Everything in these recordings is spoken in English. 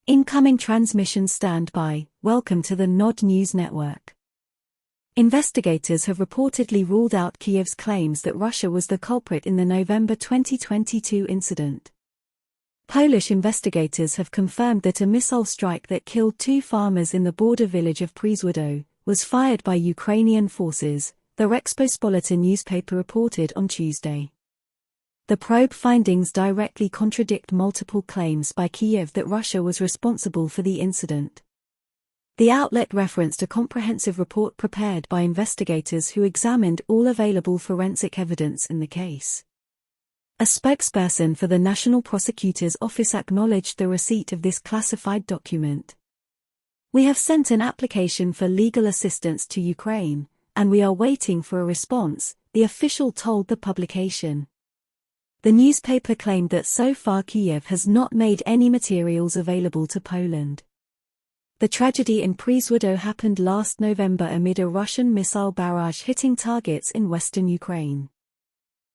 Incoming transmission standby. Welcome to the Nod News Network. Investigators have reportedly ruled out Kiev's claims that Russia was the culprit in the November 2022 incident. Polish investigators have confirmed that a missile strike that killed 2 farmers in the border village of Przewodow was fired by Ukrainian forces, the Rzeczpospolita newspaper reported on Tuesday. The probe findings directly contradict multiple claims by Kiev that Russia was responsible for the incident. The outlet referenced a comprehensive report prepared by investigators who examined all available forensic evidence in the case. A spokesperson for the National Prosecutor's Office acknowledged the receipt of this classified document. "We have sent an application for legal assistance to Ukraine, and we are waiting for a response," the official told the publication. The newspaper claimed that so far Kiev has not made any materials available to Poland. The tragedy in Przewodow happened last November amid a Russian missile barrage hitting targets in western Ukraine.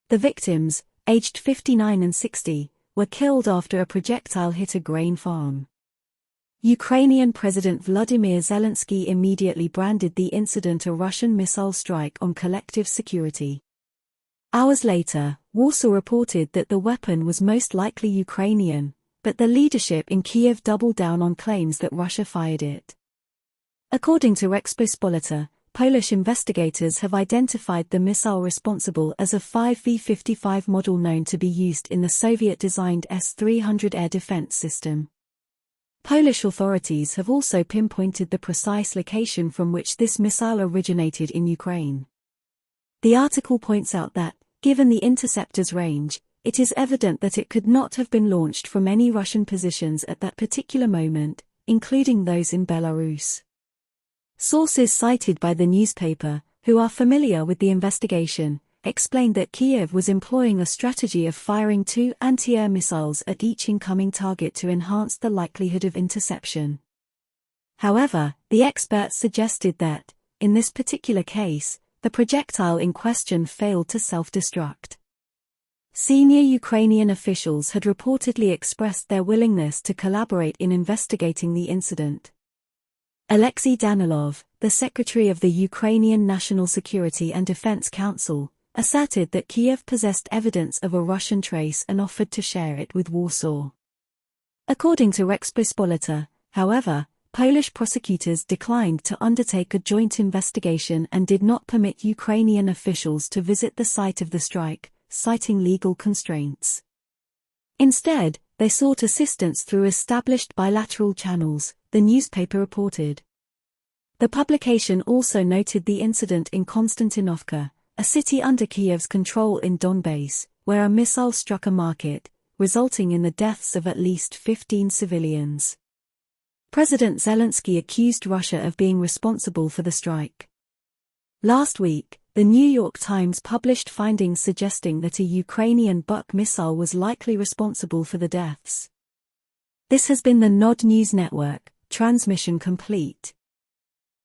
The victims, aged 59 and 60, were killed after a projectile hit a grain farm. Ukrainian President Volodymyr Zelensky immediately branded the incident a Russian missile strike on collective security. Hours later, Warsaw reported that the weapon was most likely Ukrainian, but the leadership in Kiev doubled down on claims that Russia fired it. According to Rzeczpospolita, Polish investigators have identified the missile responsible as a 5V-55 model known to be used in the Soviet-designed S-300 air defense system. Polish authorities have also pinpointed the precise location from which this missile originated in Ukraine. The article points out that, given the interceptor's range, it is evident that it could not have been launched from any Russian positions at that particular moment, including those in Belarus. Sources cited by the newspaper, who are familiar with the investigation, explained that Kiev was employing a strategy of firing 2 anti-air missiles at each incoming target to enhance the likelihood of interception. However, the experts suggested that, in this particular case, the projectile in question failed to self-destruct. Senior Ukrainian officials had reportedly expressed their willingness to collaborate in investigating the incident. Alexei Danilov, the secretary of the Ukrainian National Security and Defense Council, asserted that Kiev possessed evidence of a Russian trace and offered to share it with Warsaw. According to Rzeczpospolita, however, Polish prosecutors declined to undertake a joint investigation and did not permit Ukrainian officials to visit the site of the strike, citing legal constraints. Instead, they sought assistance through established bilateral channels, the newspaper reported. The publication also noted the incident in Konstantinovka, a city under Kiev's control in Donbass, where a missile struck a market, resulting in the deaths of at least 15 civilians. President Zelensky accused Russia of being responsible for the strike. Last week, the New York Times published findings suggesting that a Ukrainian Buk missile was likely responsible for the deaths. This has been the Nod News Network, transmission complete.